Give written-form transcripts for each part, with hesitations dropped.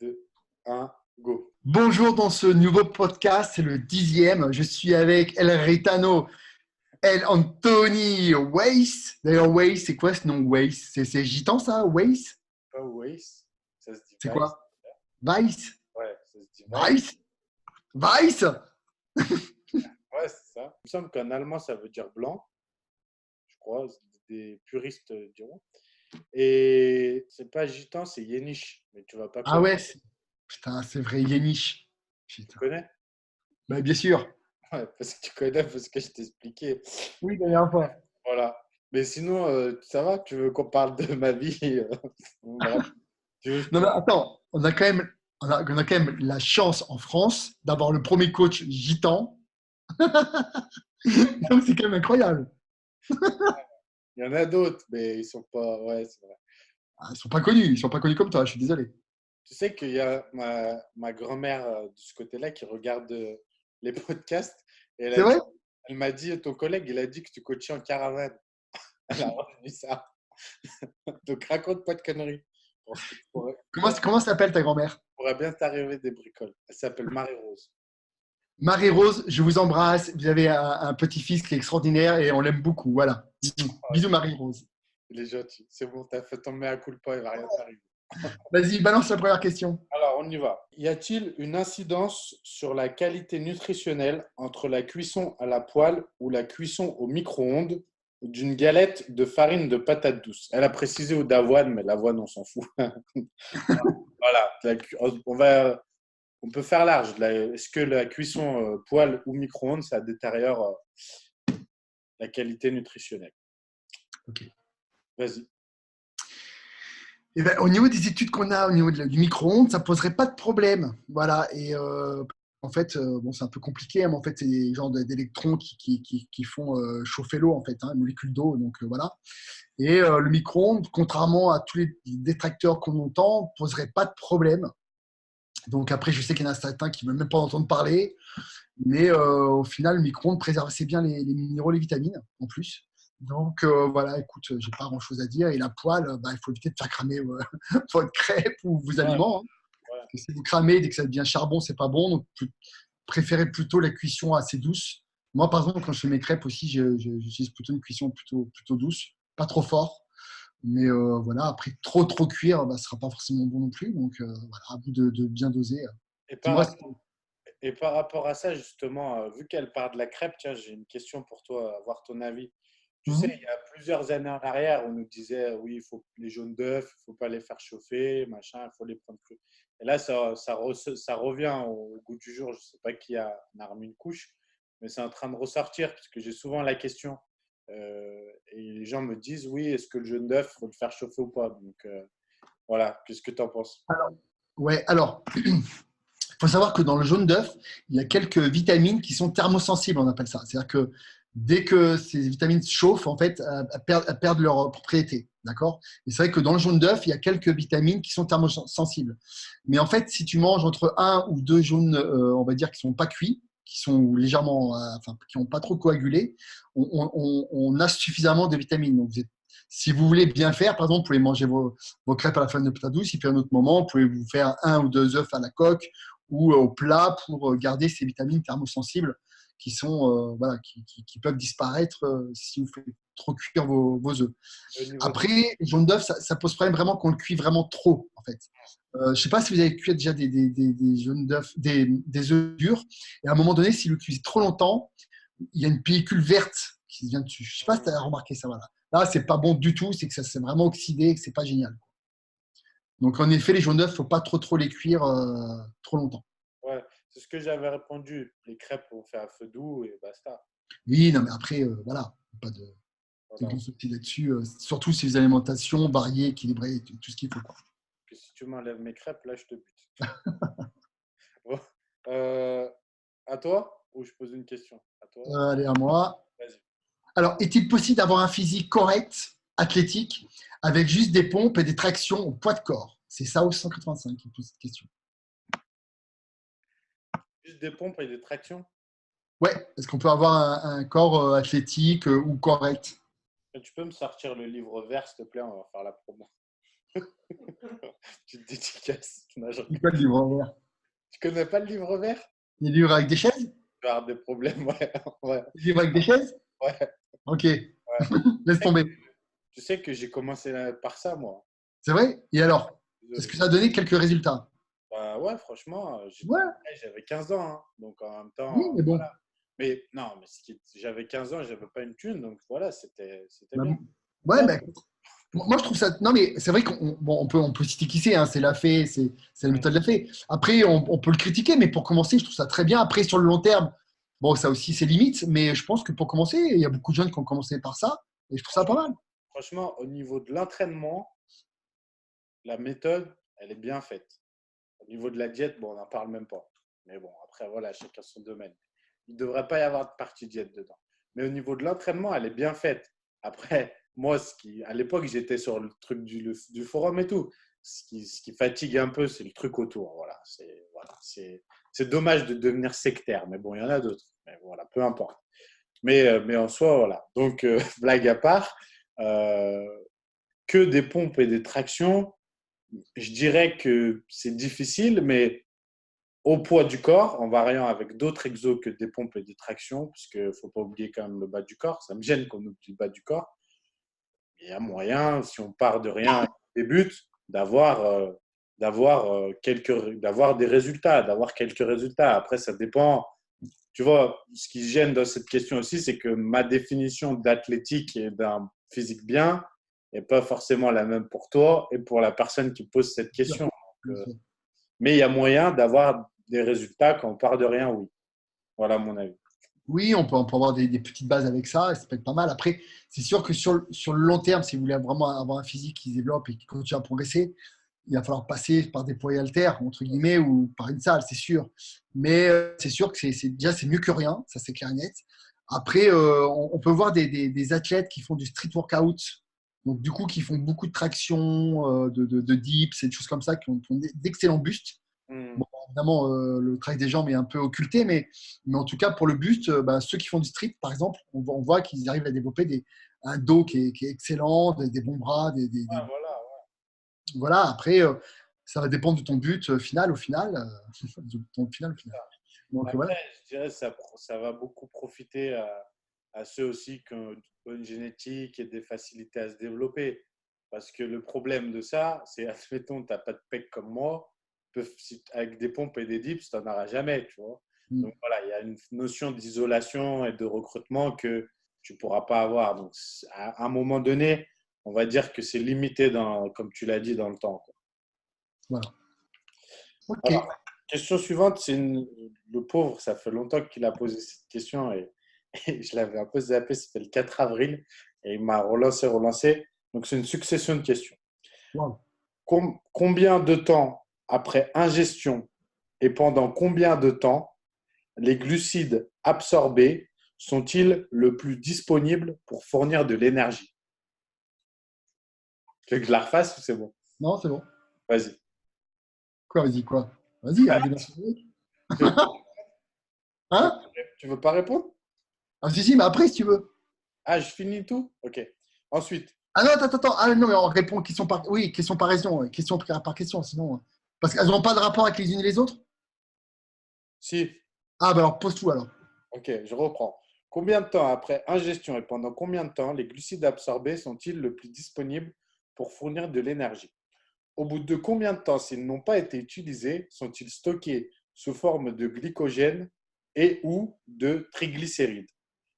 2, 1, go. Bonjour dans ce nouveau podcast, c'est le 10e. Je suis avec El Ritano, El Anthony Weiss. D'ailleurs, Weiss, c'est quoi ce nom Weiss? C'est gitan ça, Weiss? Pas Waze, ça se dit C'est Vice. quoi? Weiss? Ouais, ça se dit Vice. Weiss? Weiss? Ouais, c'est ça. Il me semble qu'en allemand, ça veut dire blanc, je crois. Des puristes diront. Et c'est pas gitan, c'est Yéniche. Mais tu vas pas Ah connaître. ouais, putain, c'est vrai, Yéniche. Tu Putain. connais? Bah, bien sûr. Ouais, parce que tu connais, parce que je t'ai expliqué. Oui, la dernière fois. Voilà. Mais sinon, ça va? Tu veux qu'on parle de ma vie? Bref. Non, mais attends, on a quand même la chance en France d'avoir le premier coach gitan. Donc, c'est quand même incroyable. Il y en a d'autres, mais ils sont pas. Ouais, c'est vrai. Ah, ils sont pas connus comme toi, je suis désolé. Tu sais qu'il y a ma grand-mère de ce côté-là qui regarde les podcasts et C'est vrai? elle m'a dit, ton collègue, il a dit que tu coachais en caravane. Elle a retenu ça. Donc raconte pas de conneries. Parce que Comment s'appelle ta grand-mère? pourrait bien t'arriver des bricoles. Elle s'appelle Marie-Rose. Marie-Rose, je vous embrasse. Vous avez un petit-fils qui est extraordinaire et on l'aime beaucoup. Voilà. Bisous, Ouais, bisous Marie-Rose. il est gentil. C'est bon, t'as fait ton mea culpa, il va rien t'arriver. Vas-y, balance la première question. Alors, on y va. Y a-t-il une incidence sur la qualité nutritionnelle entre la cuisson à la poêle ou la cuisson au micro-ondes d'une galette de farine de patate douce? Elle a précisé ou d'avoine, mais l'avoine, on s'en fout. Voilà. On peut faire large. Est-ce que la cuisson poêle ou micro-ondes, ça détériore la qualité nutritionnelle? Ok. Vas-y. Eh ben, au niveau des études qu'on a au niveau du micro-ondes, ça poserait pas de problème. Voilà. Et en fait, bon, c'est un peu compliqué, hein, mais en fait, c'est des genres d'électrons qui font chauffer l'eau, en fait, hein, une molécule d'eau. Donc voilà. Et le micro-ondes, contrairement à tous les détracteurs qu'on entend, poserait pas de problème. Donc après, je sais qu'il y en a certains qui ne veulent même pas en entendre parler. Mais au final, le micro-ondes préserve assez bien les minéraux, les vitamines en plus. Donc voilà, écoute, j'ai pas grand chose à dire. Et la poêle, bah, il faut éviter de faire cramer votre crêpe ou vos Ouais, aliments, hein. ouais. Parce que si vous cramez, dès que ça devient charbon, c'est pas bon. Donc préférez plutôt la cuisson assez douce. Moi, par exemple, quand je fais mes crêpes aussi, j'utilise plutôt une cuisson plutôt douce, pas trop fort. Mais voilà, après trop cuire, bah, ce sera pas forcément bon non plus. Donc voilà, à vous de bien doser. Et par Dis-moi. rapport, et par rapport à ça, justement, vu qu'elle part de la crêpe, tiens, j'ai une question pour toi, avoir ton avis. Tu sais, il y a plusieurs années en arrière, on nous disait, oui, il faut les jaunes d'œufs, il ne faut pas les faire chauffer, machin, il faut les prendre crus. Et là, ça revient au goût du jour. Je ne sais pas qui a remis une couche, mais c'est en train de ressortir, parce que j'ai souvent la question. Et les gens me disent, oui, est-ce que le jaune d'œuf, il faut le faire chauffer ou pas? Donc, voilà, qu'est-ce que tu en penses? Alors, ouais, alors, il faut savoir que dans le jaune d'œuf, il y a quelques vitamines qui sont thermosensibles, on appelle ça. C'est-à-dire que dès que ces vitamines chauffent, en fait, elles perdent leurs propriétés. D'accord? Et c'est vrai que dans le jaune d'œuf, il y a quelques vitamines qui sont thermosensibles. Mais en fait, si tu manges entre un ou deux jaunes, on va dire, qui ne sont pas cuits, qui sont légèrement, enfin, qui n'ont pas trop coagulé, on a suffisamment de vitamines. Donc, si vous voulez bien faire, par exemple, vous pouvez manger vos crêpes à la farine de patate douce, et puis à un autre moment, vous pouvez vous faire un ou deux œufs à la coque ou au plat pour garder ces vitamines thermosensibles qui sont voilà, qui peuvent disparaître si vous faites trop cuire vos œufs. Au niveau des... Après, le jaune d'œuf, ça pose problème vraiment quand on le cuit vraiment trop, en fait. Je ne sais pas si vous avez cuit déjà des jaunes d'œufs, des œufs durs, et à un moment donné, si vous le cuisez trop longtemps, il y a une pellicule verte qui vient dessus. Je ne sais pas si tu as remarqué ça. Voilà. Là, c'est pas bon du tout, c'est que ça s'est vraiment oxydé, que c'est pas génial. Donc en effet, les jaunes d'œufs, faut pas trop les cuire trop longtemps. Ouais, c'est ce que j'avais répondu. Les crêpes, on fait à feu doux et basta. Oui, non, mais après, voilà, pas de Voilà. grands soucis là-dessus. Surtout si les alimentations variées, équilibrées, tout ce qu'il faut, quoi. Puis si tu m'enlèves mes crêpes, là, je te bute. Bon. Euh, à toi? Ou je pose une question? À toi? Allez, à moi. Vas-y. Alors, est-il possible d'avoir un physique correct, athlétique, avec juste des pompes et des tractions au poids de corps? C'est ça au 185 qui pose cette question. Juste des pompes et des tractions? Ouais, est-ce qu'on peut avoir un corps athlétique ou correct? Tu peux me sortir le livre vert, s'il te plaît? On va faire la promo. Petite dédicace. Non, C'est quoi le livre vert? tu connais pas le livre vert? Les livres avec des chaises? Tu vas avoir des problèmes, ouais. Ouais. Les livres avec des chaises? Ouais. Ok, Ouais. laisse tomber. Tu sais que j'ai commencé par ça, moi. C'est vrai? Et alors? Est-ce Désolé. que ça a donné quelques résultats? Bah ouais, franchement, Ouais, j'avais 15 ans, hein. Donc en même temps, oui, mais bon. voilà. Mais non, mais j'avais 15 ans, j'avais pas une thune, donc voilà, c'était Bah, bien. ouais, Non, bah, moi, je trouve ça. Non, mais c'est vrai qu'on peut citer qui c'est, hein, c'est la fée, c'est la méthode de la fée. Après, on peut le critiquer, mais pour commencer, je trouve ça très bien. Après, sur le long terme, bon, ça aussi, c'est limite, mais je pense que pour commencer, il y a beaucoup de jeunes qui ont commencé par ça, et je trouve ça pas mal. franchement, au niveau de l'entraînement, la méthode, elle est bien faite. Au niveau de la diète, bon, on n'en parle même pas. Mais bon, après, voilà, chacun son domaine. Il ne devrait pas y avoir de partie diète dedans. Mais au niveau de l'entraînement, elle est bien faite. Après, moi, à l'époque, j'étais sur le truc du forum et tout. Ce qui fatigue un peu, c'est le truc autour. C'est dommage de devenir sectaire. Mais bon, il y en a d'autres. Mais voilà, peu importe. Mais en soi, voilà. Donc, blague à part, euh, que des pompes et des tractions, je dirais que c'est difficile, mais au poids du corps, en variant avec d'autres exos que des pompes et des tractions, puisqu'il ne faut pas oublier quand même le bas du corps. Ça me gêne qu'on oublie le bas du corps. Il y a moyen, si on part de rien et qu'on débute, d'avoir des résultats, d'avoir quelques résultats. Après, ça dépend. Tu vois, ce qui gêne dans cette question aussi, c'est que ma définition d'athlétique et d'un physique bien n'est pas forcément la même pour toi et pour la personne qui pose cette question. Donc, mais il y a moyen d'avoir des résultats quand on part de rien, oui. Voilà mon avis. Oui, on peut avoir des petites bases avec ça, et ça peut être pas mal. Après, c'est sûr que sur le long terme, si vous voulez vraiment avoir un physique qui se développe et qui continue à progresser, il va falloir passer par des poids haltères, entre guillemets, ou par une salle, c'est sûr. Mais c'est sûr que déjà, c'est mieux que rien, ça c'est clair et net. Après, on peut voir des athlètes qui font du street workout, donc du coup, qui font beaucoup de traction, de dips et des choses comme ça, qui ont d'excellents bustes. Hmm. Bon, évidemment, le travail des jambes est un peu occulté, mais en tout cas, pour le buste, bah, ceux qui font du street, par exemple, on voit qu'ils arrivent à développer un dos qui est excellent, des bons bras, Ah, voilà. voilà. Après, ça va dépendre de ton but final au final. De ton final au final. Donc, Après, voilà. je dirais que ça va beaucoup profiter à ceux aussi qui ont une bonne génétique et des facilités à se développer. Parce que le problème de ça, c'est, admettons, tu n'as pas de pec comme moi, avec des pompes et des dips, tu n'en auras jamais, tu vois. Mm. Donc voilà, il y a une notion d'isolation et de recrutement que tu ne pourras pas avoir. Donc à un moment donné, on va dire que c'est limité, comme tu l'as dit, dans le temps, quoi. Voilà. OK. Alors, question suivante, le pauvre, ça fait longtemps qu'il a posé cette question et je l'avais un peu zappé, c'était le 4 avril et il m'a relancé. Donc, c'est une succession de questions. Wow. Combien de temps après ingestion et pendant combien de temps les glucides absorbés sont-ils le plus disponibles pour fournir de l'énergie? Tu veux que je la refasse ou c'est bon? Non, c'est bon. Vas-y. Quoi, vas-y, quoi? Vas-y, dis-moi. Tu veux, tu Hein? tu veux pas répondre? Ah, si, mais après, si tu veux. Ah, je finis tout? Ok. Ensuite, Ah non, attends. Ah non, mais on répond question par, oui, question par question, question par question, sinon. Parce qu'elles n'ont pas de rapport avec les unes et les autres? si. Ah, bah alors, pose tout alors. Ok, je reprends. Combien de temps après ingestion et pendant combien de temps les glucides absorbés sont-ils le plus disponibles pour fournir de l'énergie? Au bout de combien de temps, s'ils n'ont pas été utilisés, sont-ils stockés sous forme de glycogène et ou de triglycérides?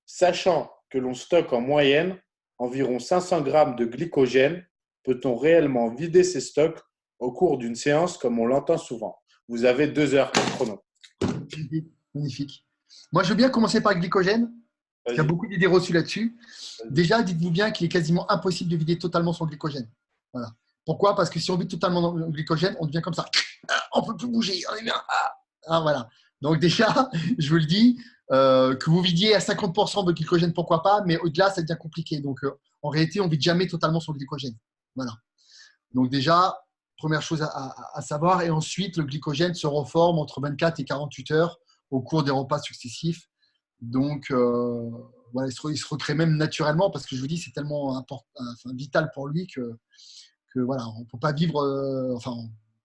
Sachant que l'on stocke en moyenne environ 500 grammes de glycogène, peut-on réellement vider ces stocks au cours d'une séance comme on l'entend souvent? Vous avez 2 heures de chrono. Magnifique. Magnifique. Moi, je veux bien commencer par le glycogène, parce qu'il y a Vas-y, beaucoup d'idées reçues là-dessus. vas-y. Déjà, dites-vous bien qu'il est quasiment impossible de vider totalement son glycogène. Voilà. Pourquoi? Parce que si on vide totalement le glycogène, on devient comme ça. On ne peut plus bouger. On est bien. Voilà. Donc déjà, je vous le dis, que vous vidiez à 50% de glycogène, pourquoi pas, mais au-delà, ça devient compliqué. Donc, en réalité, on ne vide jamais totalement son glycogène. Voilà. Donc déjà, première chose à savoir. Et ensuite, le glycogène se reforme entre 24 et 48 heures au cours des repas successifs. Donc, voilà, il se recrée même naturellement parce que je vous dis, c'est tellement vital pour lui que voilà, on ne peut pas vivre. Enfin,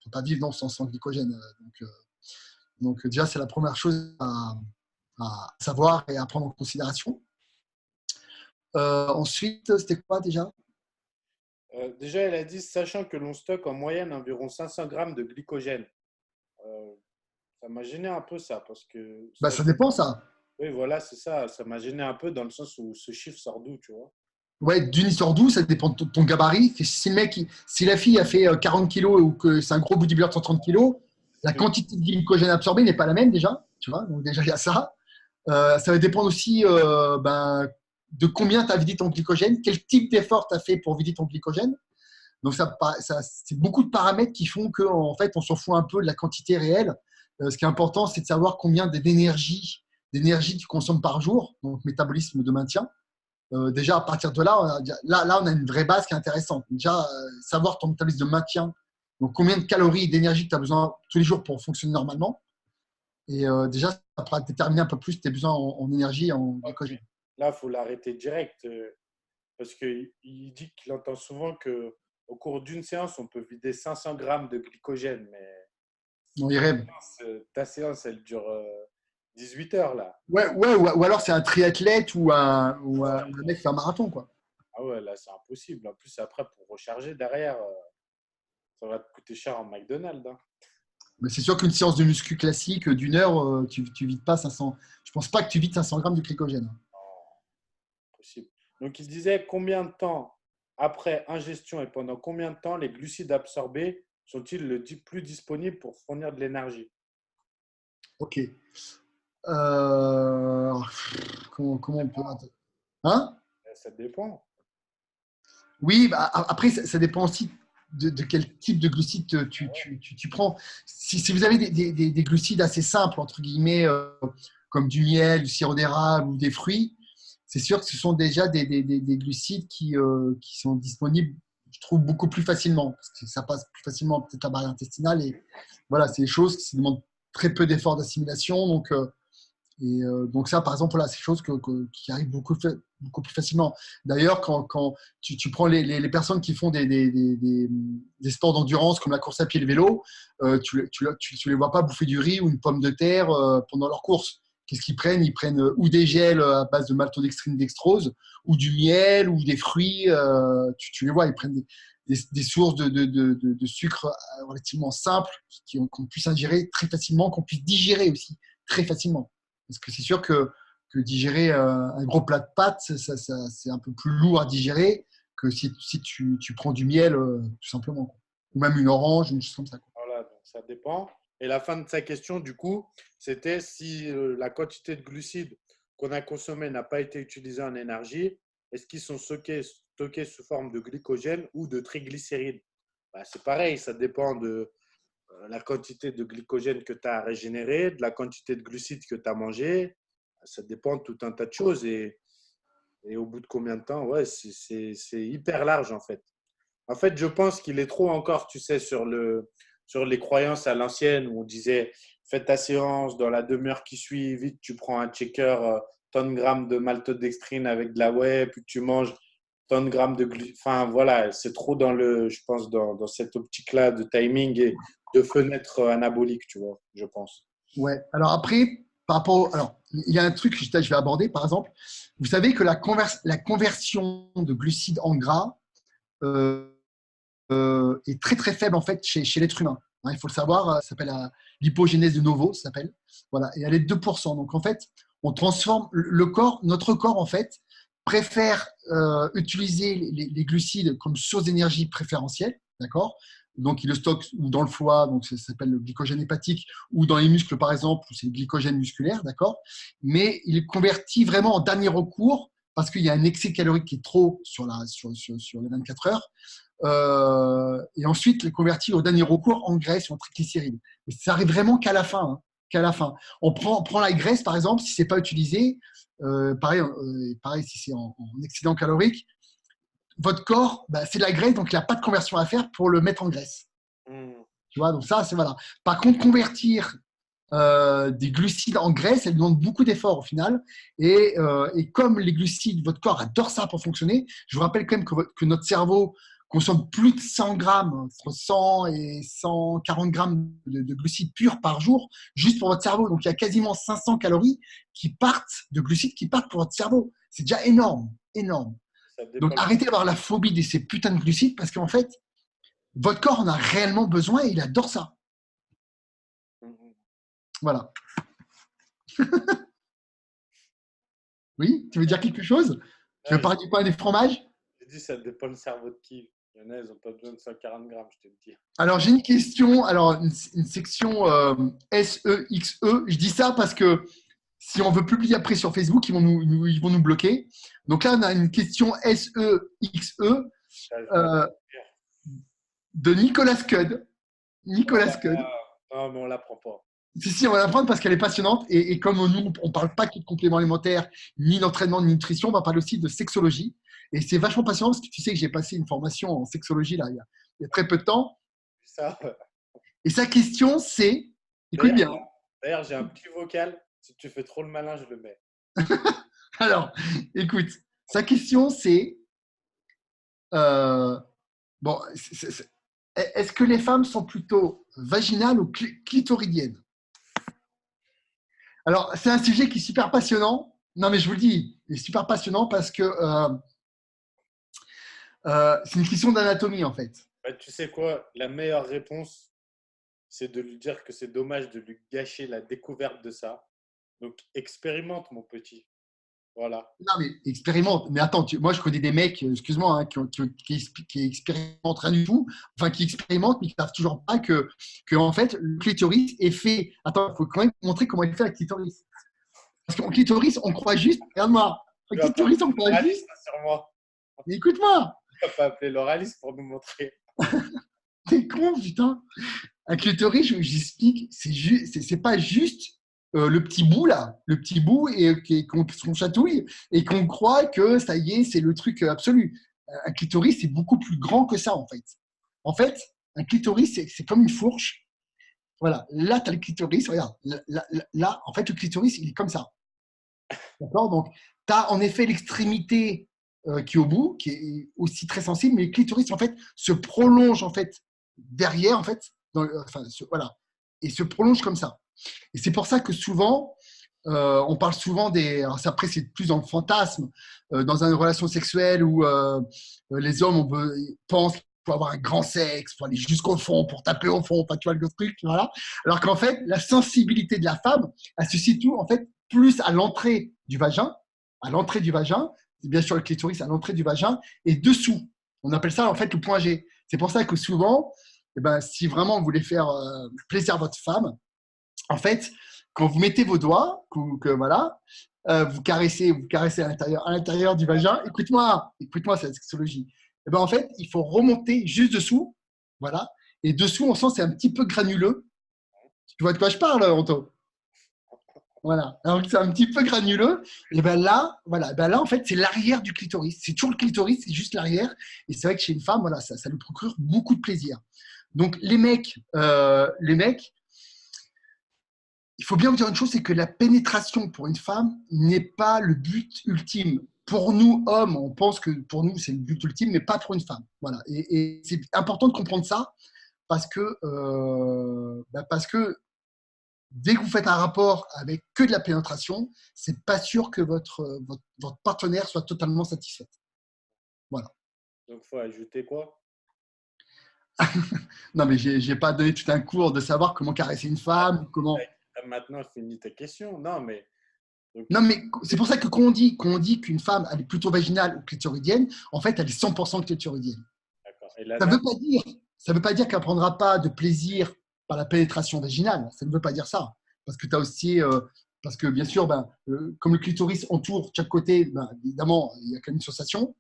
peut pas vivre sans glycogène. Donc, déjà, c'est la première chose à savoir et à prendre en considération. Ensuite, c'était quoi déjà? Déjà, elle a dit, sachant que l'on stocke en moyenne environ 500 grammes de glycogène. Euh, Ça m'a gêné un peu ça, parce que Bah, ça dépend, ça. oui, voilà, c'est ça. Ça m'a gêné un peu dans le sens où ce chiffre sort d'où, tu vois. Ouais, d'une histoire d'où, ça dépend de ton gabarit. Si la fille a fait 40 kilos ou que c'est un gros bodybuilder de 130 kilos, C'est ce la que je- quantité de glycogène absorbée n'est pas la même déjà. Tu vois, donc déjà, il y a ça. Ça va dépendre aussi de combien tu as vidé ton glycogène, quel type d'effort tu as fait pour vider ton glycogène. Donc, c'est beaucoup de paramètres qui font qu'en fait, on s'en fout un peu de la quantité réelle. Ce qui est important, c'est de savoir combien d'énergie tu consommes par jour, donc métabolisme de maintien. Déjà, à partir de là, on a une vraie base qui est intéressante. Déjà, savoir ton métabolisme de maintien, donc combien de calories et d'énergie tu as besoin tous les jours pour fonctionner normalement. Et déjà, ça pourra déterminer un peu plus tes besoins en énergie et en Ouais, glycogène. mais là, il faut l'arrêter direct, parce qu'il dit qu'il entend souvent que au cours d'une séance, on peut vider 500 grammes de glycogène, mais Non, il rêve. ta séance, elle dure 18 heures là. Ouais, ouais, ou alors c'est un triathlète ou un mec qui fait un marathon, quoi. Ah ouais, là, c'est impossible. En plus, après, pour recharger derrière, ça va te coûter cher en McDonald's, hein. Mais c'est sûr qu'une séance de muscu classique d'une heure, tu vides pas 500. Je pense pas que tu vides 500 grammes de glycogène. Possible. Donc, il disait combien de temps après ingestion et pendant combien de temps les glucides absorbés sont-ils plus disponibles pour fournir de l'énergie? Ok. Euh, comment on peut. Hein? Ça dépend. Oui, bah, après, ça dépend aussi de quel type de glucides tu prends. Si vous avez des glucides assez simples, entre guillemets, comme du miel, du sirop d'érable ou des fruits, c'est sûr que ce sont déjà des glucides qui sont disponibles, je trouve, beaucoup plus facilement, parce que ça passe plus facilement peut-être la barrière intestinale. Et voilà, c'est des choses qui demandent très peu d'efforts d'assimilation. Donc ça, par exemple, voilà, c'est des choses qui arrivent beaucoup plus facilement. D'ailleurs, quand tu prends les personnes qui font des sports d'endurance comme la course à pied et le vélo, tu les vois pas bouffer du riz ou une pomme de terre pendant leur course. Qu'est-ce qu'ils prennent? Ils prennent ou des gels à base de maltodextrine, dextrose, ou du miel, ou des fruits. Tu les vois, ils prennent des sources de sucre relativement simples qu'on puisse ingérer très facilement, qu'on puisse digérer aussi très facilement. Parce que c'est sûr que digérer un gros plat de pâtes, c'est un peu plus lourd à digérer que si tu prends du miel, tout simplement, quoi. Ou même une orange, une chose comme ça, quoi. Voilà, donc ça dépend. Et la fin de sa question, du coup, c'était si la quantité de glucides qu'on a consommé n'a pas été utilisée en énergie, est-ce qu'ils sont stockés sous forme de glycogène ou de triglycérides? Bah, c'est pareil, ça dépend de la quantité de glycogène que tu as régénéré, de la quantité de glucides que tu as mangé. Ça dépend de tout un tas de choses. Et au bout de combien de temps, ouais, c'est hyper large en fait. En fait, je pense qu'il est trop encore, tu sais, sur les croyances à l'ancienne où on disait fais ta séance, dans la demi-heure qui suit, vite, tu prends un checker, tant de grammes de maltodextrine avec de la whey, puis tu manges tant de grammes de glucides. Enfin, voilà, c'est trop je pense, dans cette optique-là de timing et de fenêtre anabolique, tu vois, je pense. Ouais. Alors après, alors, il y a un truc que je vais aborder, par exemple. Vous savez que la conversion de glucides en gras euh, est très très faible en fait chez l'être humain. Hein, il faut le savoir, ça s'appelle l'hypogénèse de novo, ça s'appelle. Voilà, et elle est de 2%. Donc en fait, on transforme notre corps en fait préfère utiliser les glucides comme source d'énergie préférentielle, d'accord? Donc il le stocke ou dans le foie, donc ça s'appelle le glycogène hépatique, ou dans les muscles par exemple, où c'est le glycogène musculaire, d'accord? Mais il convertit vraiment en dernier recours parce qu'il y a un excès calorique qui est trop sur les 24 heures et ensuite les convertir au dernier recours en graisse ou en triglycérides. Mais ça arrive vraiment qu'à la fin. Hein, qu'à la fin. On prend la graisse, par exemple, si ce n'est pas utilisé, pareil si c'est en excédent calorique, votre corps, bah, c'est de la graisse, donc il n'a pas de conversion à faire pour le mettre en graisse. Hmm. Tu vois, donc ça, c'est voilà. Par contre, convertir des glucides en graisse, elle demande beaucoup d'efforts au final. Et comme les glucides, votre corps adore ça pour fonctionner. Je vous rappelle quand même que notre cerveau consomme plus de 100 grammes, entre 100 et 140 grammes de glucides purs par jour, juste pour votre cerveau. Donc, il y a quasiment 500 calories de glucides qui partent pour votre cerveau. C'est déjà énorme, énorme. Ça Donc, dépend. arrêtez d'avoir la phobie de ces putains de glucides parce qu'en fait, votre corps en a réellement besoin et il adore ça. Voilà. Oui, tu veux dire quelque chose? Tu veux Ouais, parler du pain et des fromages? j'ai dit, ça dépend le cerveau de qui. Il y en a, ils n'ont pas besoin de 140 grammes, je te le dis. Alors, j'ai une question. Alors, une section SEXE. Je dis ça parce que si on veut publier après sur Facebook, ils vont nous bloquer. Donc là, on a une question SEXE Ça, je vais euh, de Nicolas Scud. Nicolas Scud. non, mais on ne l'apprend pas. Si, on va la prendre parce qu'elle est passionnante. Et comme nous, on ne parle pas que de compléments alimentaires, ni d'entraînement, ni de nutrition, on va parler aussi de sexologie. Et c'est vachement passionnant parce que tu sais que j'ai passé une formation en sexologie là, il y a très peu de temps. Ça. Et sa question, c'est, écoute D'ailleurs, bien. d'ailleurs, j'ai un petit vocal. Si tu fais trop le malin, je le mets. Alors, écoute, sa question, c'est, euh, bon, est-ce que les femmes sont plutôt vaginales ou clitoridiennes? Alors, c'est un sujet qui est super passionnant. Non, mais je vous le dis, il est super passionnant parce que c'est une question d'anatomie, en fait. Bah, tu sais quoi? La meilleure réponse, c'est de lui dire que c'est dommage de lui gâcher la découverte de ça. Donc, expérimente, mon petit. Voilà. Non, mais expérimente. Mais attends, moi, je connais des mecs, excuse-moi, hein, qui expérimentent rien du tout, enfin, qui expérimentent, mais qui ne savent toujours pas en fait, le clitoris est fait. Attends, il faut quand même montrer comment il fait la clitoris. Parce qu'en clitoris, on croit juste, regarde-moi, en Tu vas pas clitoris, on appeler croit juste, l'oraliste sur moi. mais écoute-moi, Tu vas pas appeler l'oraliste pour nous montrer. t'es con, putain. Un clitoris, j'explique, c'est pas juste le petit bout là, le petit bout qu'on chatouille et qu'on croit que ça y est, c'est le truc absolu. Un clitoris, c'est beaucoup plus grand que ça en fait. En fait, un clitoris, c'est comme une fourche. Voilà, là, tu as le clitoris, regarde, là, en fait, le clitoris, il est comme ça. D'accord? Donc, tu as en effet l'extrémité qui est au bout, qui est aussi très sensible, mais le clitoris, en fait, se prolonge, en fait, derrière, en fait, voilà, et se prolonge comme ça. Et c'est pour ça que souvent, on parle souvent des. Alors, après, c'est plus dans le fantasme, dans une relation sexuelle où les hommes pensent qu'il faut avoir un grand sexe, il faut aller jusqu'au fond, pour taper au fond, enfin, tu vois le truc, voilà. Alors qu'en fait, la sensibilité de la femme, elle se situe en fait plus à l'entrée du vagin, bien sûr le clitoris à l'entrée du vagin, et dessous. On appelle ça en fait le point G. C'est pour ça que souvent, eh ben, si vraiment vous voulez faire plaisir à votre femme, en fait, quand vous mettez vos doigts, voilà, vous caressez à l'intérieur du vagin. Écoute-moi, c'est la sexologie. Et ben en fait, il faut remonter juste dessous, voilà. Et dessous, on sent c'est un petit peu granuleux. Tu vois de quoi je parle, Anto? Voilà. Alors c'est un petit peu granuleux. Et ben là, voilà. Ben là, en fait, c'est l'arrière du clitoris. C'est toujours le clitoris, c'est juste l'arrière. Et c'est vrai que chez une femme, voilà, ça lui procure beaucoup de plaisir. Donc les mecs, il faut bien vous dire une chose, c'est que la pénétration pour une femme n'est pas le but ultime. Pour nous, hommes, on pense que pour nous, c'est le but ultime, mais pas pour une femme. Voilà. Et c'est important de comprendre ça parce que dès que vous faites un rapport avec que de la pénétration, c'est pas sûr que votre partenaire soit totalement satisfait. Voilà. Donc, il faut ajouter quoi? Non, mais j'ai pas donné tout un cours de savoir comment caresser une femme, comment. Maintenant, finis ta question. Non, mais. Donc, Non, mais c'est pour ça que quand on dit qu'une femme elle est plutôt vaginale ou clitoridienne, en fait, elle est 100% clitoridienne. d'accord. Et Ça ne l'anal? veut pas dire, ça veut pas dire qu'elle ne prendra pas de plaisir par la pénétration vaginale. Ça ne veut pas dire ça. Parce que tu as aussi, parce que bien sûr, comme le clitoris entoure chaque côté, évidemment, il y a quand même une sensation,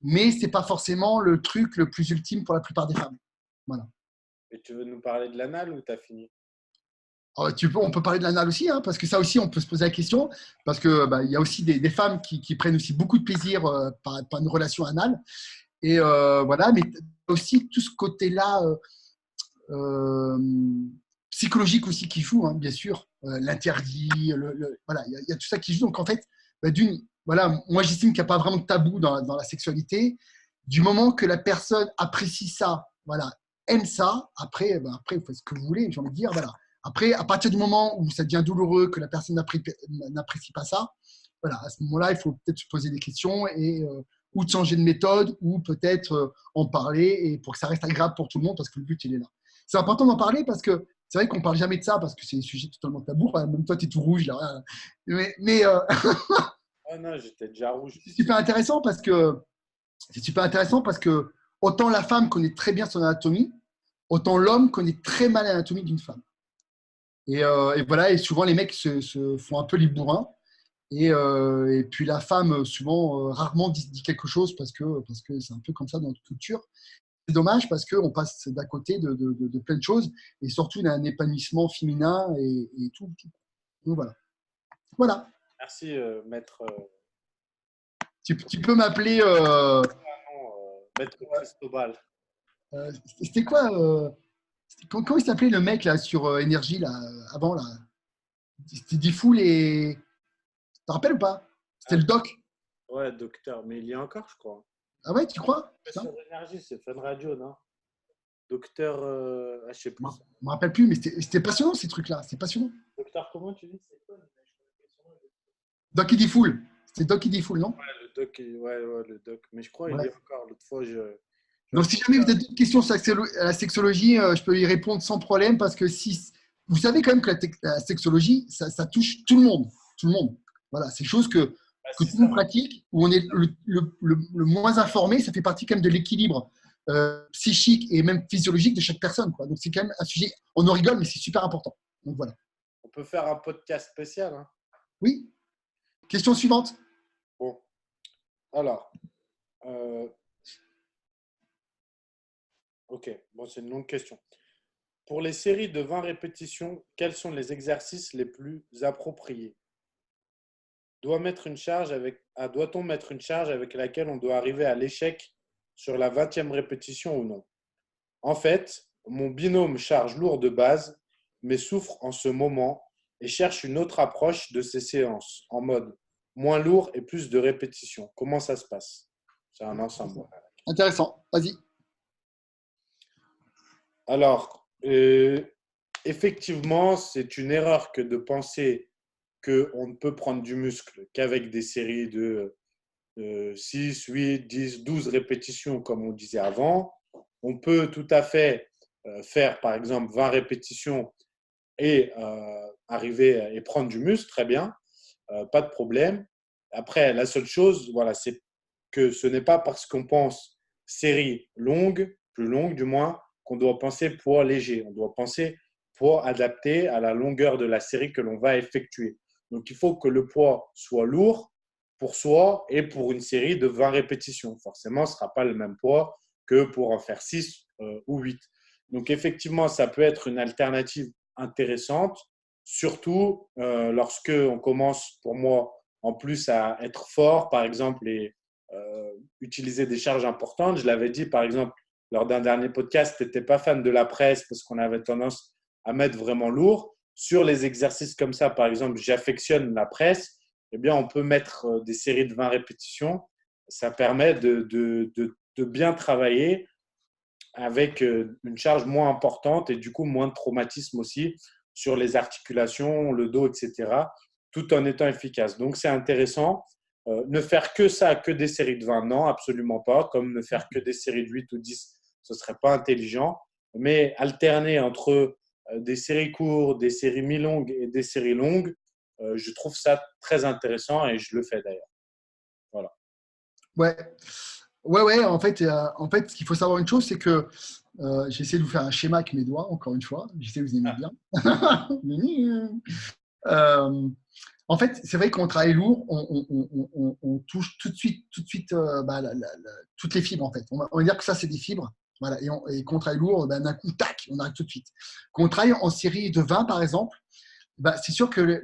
mais ce n'est pas forcément le truc le plus ultime pour la plupart des femmes. Voilà. Et tu veux nous parler de l'anal ou t'as fini? Alors, on peut parler de l'anal aussi, hein, parce que ça aussi, on peut se poser la question, parce que il y a aussi des femmes qui prennent aussi beaucoup de plaisir par une relation anale. Et voilà, mais aussi tout ce côté-là euh, psychologique aussi qui joue, hein, bien sûr, l'interdit, voilà, il y a tout ça qui joue. Donc en fait, voilà, moi j'estime qu'il n'y a pas vraiment de tabou dans la sexualité, Du moment que la personne apprécie ça, voilà, aime ça, après, après, vous faites ce que vous voulez, j'ai envie de dire, voilà. Après, à partir du moment où ça devient douloureux, que la personne n'apprécie pas ça, voilà, à ce moment-là, il faut peut-être se poser des questions et ou de changer de méthode ou peut-être en parler et pour que ça reste agréable pour tout le monde parce que le but, il est là. C'est important d'en parler parce que c'est vrai qu'on ne parle jamais de ça parce que c'est un sujet totalement tabou. Même toi, tu es tout rouge. Là. Mais Ah non, j'étais déjà rouge. c'est super intéressant parce que autant la femme connaît très bien son anatomie, autant l'homme connaît très mal l'anatomie d'une femme. Et voilà, et souvent les mecs se font un peu les bourrins. Et puis la femme, souvent, rarement dit quelque chose parce que c'est un peu comme ça dans notre culture. C'est dommage parce qu'on passe d'à côté de plein de choses et surtout d'un épanouissement féminin et tout. Donc voilà. Voilà. Merci, maître. Tu peux m'appeler. Maître Cristobal. C'était quoi comment il s'appelait le mec là sur Énergie là avant là. C'était Diffoul et. Tu te rappelles ou pas? C'était Ah, le doc. ouais, docteur, mais il y a encore, je crois. Ah ouais, tu crois? Putain. Sur l'énergie, c'est Fun Radio, non? Docteur, je sais plus. Je me rappelle plus, mais c'était passionnant ces trucs-là. C'était passionnant. Docteur, comment tu dis? C'est quoi? Doc et Diffoul. C'était Doc et Diffoul, non? Ouais, le doc, ouais, le doc. Mais je crois qu'il y Ouais. a encore. L'autre fois, Donc, si jamais vous avez d'autres questions sur la sexologie, je peux y répondre sans problème parce que si vous savez quand même que la sexologie, ça touche tout le monde. Tout le monde. Voilà, c'est chose que tout le monde pratique, où on est le moins informé, ça fait partie quand même de l'équilibre psychique et même physiologique de chaque personne. Quoi. Donc, c'est quand même un sujet, on en rigole, mais c'est super important. Donc, voilà. On peut faire un podcast spécial. Hein. Oui. Question suivante. Bon. Alors. Ok, bon, c'est une longue question. Pour les séries de 20 répétitions, quels sont les exercices les plus appropriés? Doit-on mettre une charge avec laquelle on doit arriver à l'échec sur la 20e répétition ou non? En fait, mon binôme charge lourd de base, mais souffre en ce moment et cherche une autre approche de ces séances, en mode moins lourd et plus de répétitions. Comment ça se passe? C'est un ensemble. Intéressant. Vas-y. Alors, effectivement, c'est une erreur que de penser qu'on ne peut prendre du muscle qu'avec des séries de 6, 8, 10, 12 répétitions, comme on disait avant. On peut tout à fait faire, par exemple, 20 répétitions et arriver et prendre du muscle, très bien, pas de problème. Après, la seule chose, voilà, c'est que ce n'est pas parce qu'on pense série longue, plus longue du moins, qu'on doit penser poids léger. On doit penser poids adapté à la longueur de la série que l'on va effectuer. Donc, il faut que le poids soit lourd pour soi et pour une série de 20 répétitions. Forcément, ce ne sera pas le même poids que pour en faire 6 ou 8. Donc, effectivement, ça peut être une alternative intéressante, surtout lorsque on commence, pour moi, en plus à être fort, par exemple, et utiliser des charges importantes. Je l'avais dit, par exemple, lors d'un dernier podcast, tu n'étais pas fan de la presse parce qu'on avait tendance à mettre vraiment lourd. Sur les exercices comme ça, par exemple, j'affectionne la presse, eh bien, on peut mettre des séries de 20 répétitions. Ça permet de bien travailler avec une charge moins importante et du coup moins de traumatisme aussi sur les articulations, le dos, etc., tout en étant efficace. Donc, c'est intéressant. Ne faire que ça, que des séries de 20, non, absolument pas. Comme ne faire que des séries de 8 ou 10, ce ne serait pas intelligent. Mais alterner entre des séries courtes, des séries mi-longues et des séries longues, je trouve ça très intéressant et je le fais d'ailleurs. Voilà. Ouais. Ouais. En fait, ce qu'il faut savoir une chose, c'est que j'ai essayé de vous faire un schéma avec mes doigts, encore une fois. J'essaie de vous aimer bien. En fait, c'est vrai qu'on travaille lourd, on touche tout de suite toutes les fibres, en fait. On va dire que ça, c'est des fibres. Voilà, et qu'on travaille lourd, d'un coup, tac, on arrive tout de suite. Quand on travaille en série de 20, par exemple, c'est sûr que,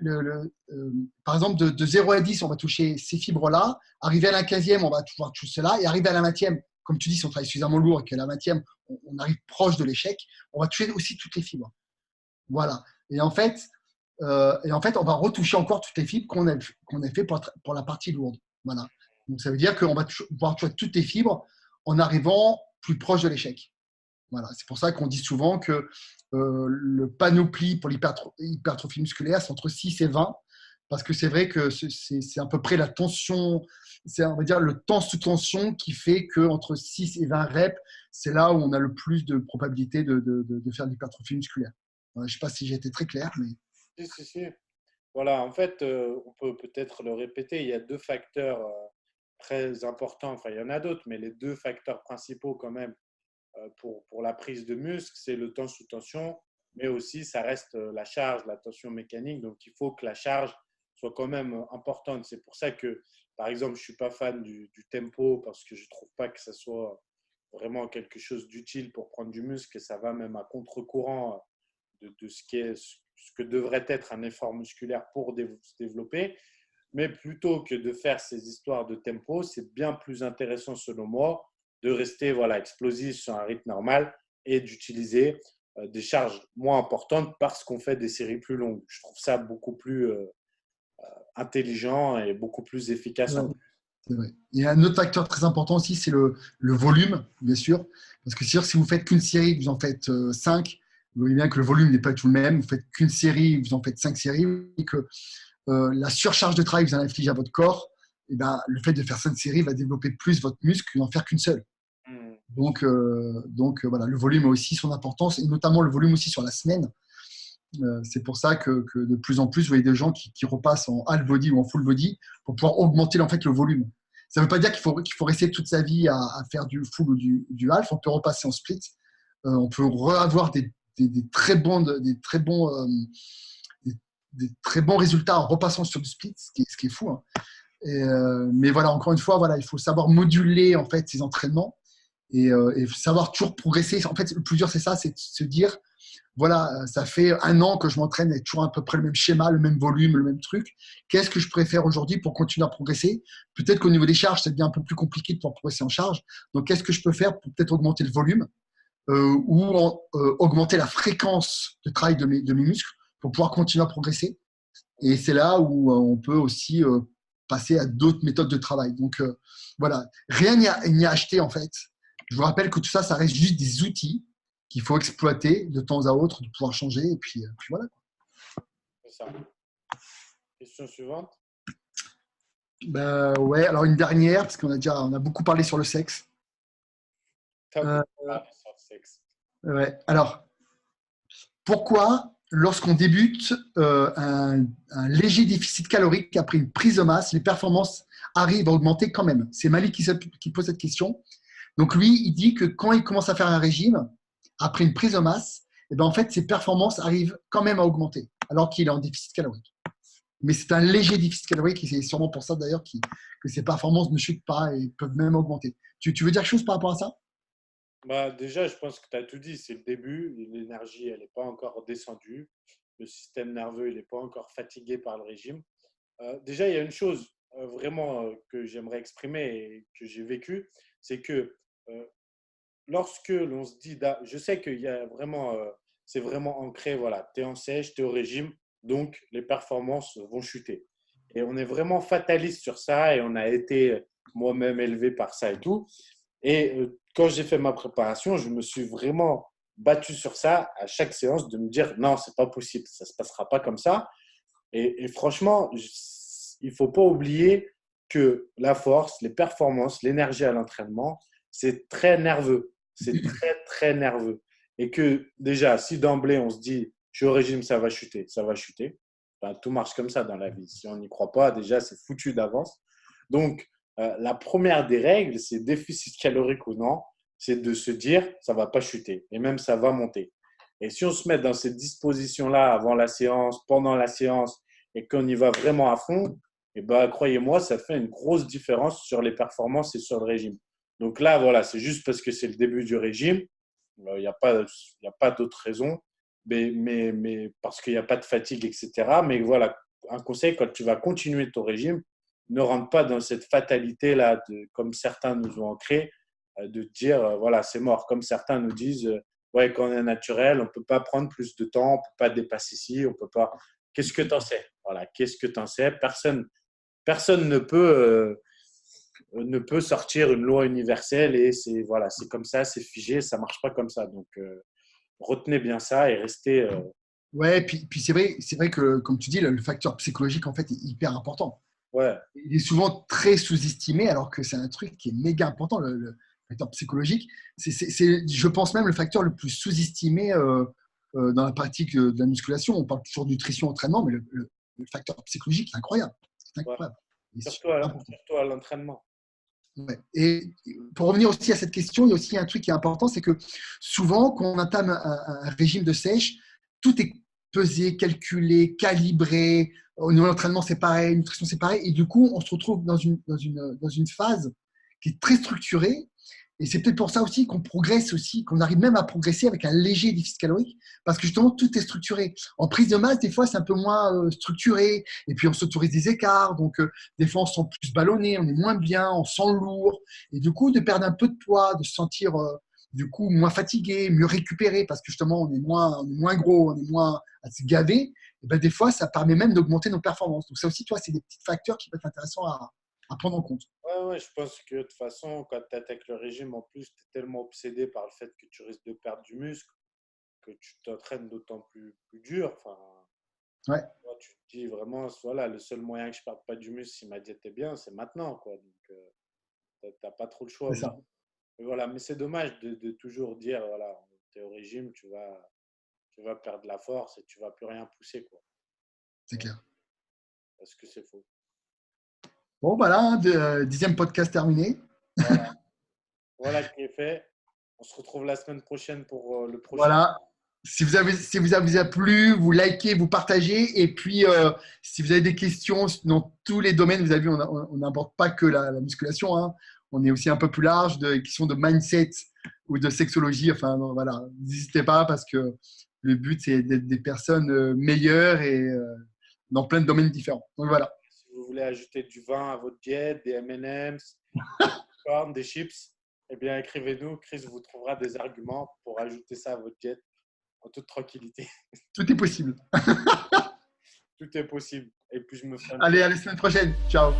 par exemple, de 0 à 10, on va toucher ces fibres-là. Arriver à la 15e, on va pouvoir toucher cela. Et arriver à la 20e, comme tu dis, si on travaille suffisamment lourd et qu'à la 20e, on arrive proche de l'échec, on va toucher aussi toutes les fibres. Voilà. Et en fait, on va retoucher encore toutes les fibres qu'on a fait pour la partie lourde. Voilà. Donc, ça veut dire qu'on va pouvoir toucher toutes les fibres en arrivant plus proche de l'échec. Voilà. C'est pour ça qu'on dit souvent que le panoplie pour l'hypertrophie musculaire, c'est entre 6 et 20, parce que c'est vrai que c'est à peu près la tension, c'est on va dire le temps sous tension qui fait qu'entre 6 et 20 reps, c'est là où on a le plus de probabilité de faire de l'hypertrophie musculaire. Je ne sais pas si j'ai été très clair, mais… Si, si, si. Voilà, en fait, on peut peut-être le répéter, il y a deux facteurs très importants, enfin il y en a d'autres, mais les deux facteurs principaux quand même pour la prise de muscle, c'est le temps sous tension, mais aussi ça reste la charge, la tension mécanique, donc il faut que la charge soit quand même importante. C'est pour ça que, par exemple, je ne suis pas fan du tempo parce que je ne trouve pas que ça soit vraiment quelque chose d'utile pour prendre du muscle et ça va même à contre-courant de ce que devrait être un effort musculaire pour se développer. Mais plutôt que de faire ces histoires de tempo, c'est bien plus intéressant selon moi de rester voilà, explosif sur un rythme normal et d'utiliser des charges moins importantes parce qu'on fait des séries plus longues. Je trouve ça beaucoup plus intelligent et beaucoup plus efficace en Ouais, plus. c'est vrai. Il y a un autre facteur très important aussi, c'est le volume, bien sûr. Parce que si vous faites qu'une série, vous en faites 5, vous voyez bien que le volume n'est pas tout le même. Vous faites qu'une série, vous en faites 5 séries, et que la surcharge de travail que vous allez infliger à votre corps, et ben, le fait de faire 5 séries va développer plus votre muscle que d'en faire qu'une seule. Donc voilà, le volume a aussi son importance, et notamment le volume aussi sur la semaine. C'est pour ça que de plus en plus, vous voyez des gens qui repassent en half body ou en full body pour pouvoir augmenter en fait le volume. Ça ne veut pas dire qu'il faut rester toute sa vie à faire du full ou du half. On peut repasser en split. On peut avoir des très bons, des très bons résultats en repassant sur du split, ce qui est fou. Hein. Mais voilà, encore une fois, voilà, il faut savoir moduler en fait ses entraînements et savoir toujours progresser. En fait, le plus dur, c'est ça, c'est de se dire voilà, ça fait 1 an que je m'entraîne avec toujours à peu près le même schéma, le même volume, le même truc. Qu'est-ce que je préfère aujourd'hui pour continuer à progresser? Peut-être qu'au niveau des charges, c'est bien un peu plus compliqué de pouvoir progresser en charge. Donc, qu'est-ce que je peux faire pour peut-être augmenter le volume augmenter la fréquence de travail de mes muscles pour pouvoir continuer à progresser? Et c'est là où on peut aussi passer à d'autres méthodes de travail. Donc, voilà, rien n'y a acheté en fait. Je vous rappelle que tout ça, ça reste juste des outils qu'il faut exploiter de temps à autre, de pouvoir changer. Et puis voilà. C'est ça. Question suivante. Ben, ouais, alors une dernière, parce on a beaucoup parlé sur le sexe. Tu as Euh, beaucoup parlé sur le sexe. ouais. Alors, pourquoi, lorsqu'on débute un léger déficit calorique après une prise de masse, les performances arrivent à augmenter quand même? C'est Malik qui pose cette question. Donc lui, il dit que quand il commence à faire un régime, après une prise de masse, et ben en fait, ses performances arrivent quand même à augmenter, alors qu'il est en déficit calorique. Mais c'est un léger déficit calorique, et c'est sûrement pour ça d'ailleurs que ses performances ne chutent pas et peuvent même augmenter. Tu veux dire quelque chose par rapport à ça? Bah, déjà, je pense que tu as tout dit. C'est le début. L'énergie, elle n'est pas encore descendue. Le système nerveux, il n'est pas encore fatigué par le régime. Déjà, il y a une chose vraiment que j'aimerais exprimer et que j'ai vécu, c'est que euh, lorsque l'on se dit, je sais qu'il y a vraiment, c'est vraiment ancré, voilà, tu es en sèche, tu es au régime, donc les performances vont chuter. Et on est vraiment fataliste sur ça et on a été moi-même élevé par ça et tout. Et quand j'ai fait ma préparation, je me suis vraiment battu sur ça à chaque séance de me dire non, c'est pas possible, ça se passera pas comme ça. Et franchement, il ne faut pas oublier que la force, les performances, l'énergie à l'entraînement, c'est très nerveux. C'est très, très nerveux. Et que déjà, si d'emblée, on se dit, je suis au régime, ça va chuter, ça va chuter. Ben, tout marche comme ça dans la vie. Si on n'y croit pas, déjà, c'est foutu d'avance. Donc, la première des règles, c'est déficit calorique ou non, c'est de se dire, ça ne va pas chuter. Et même, ça va monter. Et si on se met dans cette disposition-là avant la séance, pendant la séance, et qu'on y va vraiment à fond, et ben, croyez-moi, ça fait une grosse différence sur les performances et sur le régime. Donc là, voilà, c'est juste parce que c'est le début du régime. Il n'y a pas d'autre raison, mais parce qu'il n'y a pas de fatigue, etc. Mais voilà, un conseil, quand tu vas continuer ton régime, ne rentre pas dans cette fatalité-là, comme certains nous ont ancré, de dire, voilà, c'est mort. Comme certains nous disent, ouais, quand on est naturel, on ne peut pas prendre plus de temps, on ne peut pas dépasser ici, on peut pas. Qu'est-ce que tu en sais? Voilà, qu'est-ce que tu en sais? Personne ne peut ne peut sortir une loi universelle et c'est voilà, c'est comme ça, c'est figé, ça marche pas comme ça. Donc, retenez bien ça et restez. Ouais, puis c'est vrai que, comme tu dis, le facteur psychologique, en fait, est hyper important. Ouais, Il est souvent très sous-estimé, alors que c'est un truc qui est méga important, le facteur psychologique. Je pense même, le facteur le plus sous-estimé dans la pratique de la musculation. On parle toujours de nutrition, entraînement, mais le facteur psychologique est incroyable. C'est ouais. incroyable. Il est Surtout super à, important. surtout à l'entraînement. Ouais. Et pour revenir aussi à cette question, il y a aussi un truc qui est important, c'est que souvent, quand on entame un régime de sèche, tout est pesé, calculé, calibré. Au niveau de l'entraînement, c'est pareil, nutrition, c'est pareil. Et du coup, on se retrouve dans une phase qui est très structurée. Et c'est peut-être pour ça aussi qu'on progresse aussi, qu'on arrive même à progresser avec un léger déficit calorique, parce que justement, tout est structuré. En prise de masse, des fois, c'est un peu moins structuré. Et puis, on s'autorise des écarts. Donc, des fois, on se sent plus ballonné, on est moins bien, on sent lourd. Et du coup, de perdre un peu de poids, de se sentir du coup moins fatigué, mieux récupéré, parce que justement, on est moins gros, on est moins assez gavé. Et ben, des fois, ça permet même d'augmenter nos performances. Donc, ça aussi, toi, c'est des petits facteurs qui peuvent être intéressants à prendre en compte. Ouais, ouais, je pense que de toute façon, quand tu attaques le régime, en plus, tu es tellement obsédé par le fait que tu risques de perdre du muscle que tu t'entraînes d'autant plus dur. Enfin, Ouais, toi, tu te dis vraiment, voilà, le seul moyen que je perde pas du muscle si ma diète est bien, c'est maintenant, quoi. Donc, t'as pas trop le choix c'est aussi. ça. Mais voilà, mais c'est dommage de toujours dire, voilà, tu es au régime, tu vas perdre la force et tu vas plus rien pousser, quoi. C'est clair. Parce que c'est faux. Bon, voilà, hein, 10e podcast terminé. Voilà, voilà qui est fait. On se retrouve la semaine prochaine pour le prochain. Voilà. Si vous avez plu, vous likez, vous partagez. Et puis, si vous avez des questions dans tous les domaines, vous avez vu, on n'aborde pas que la musculation. Hein. On est aussi un peu plus large de questions de mindset ou de sexologie. Enfin, non, voilà, n'hésitez pas parce que le but, c'est d'être des personnes meilleures et dans plein de domaines différents. Donc, voilà. Si vous voulez ajouter du vin à votre diète, des M&M's, des popcorn, des chips, eh bien, écrivez-nous. Chris vous trouvera des arguments pour ajouter ça à votre diète en toute tranquillité. Tout est possible. Tout est possible. Et puis, je me ferai un Allez, petit à la semaine prochaine. Ciao.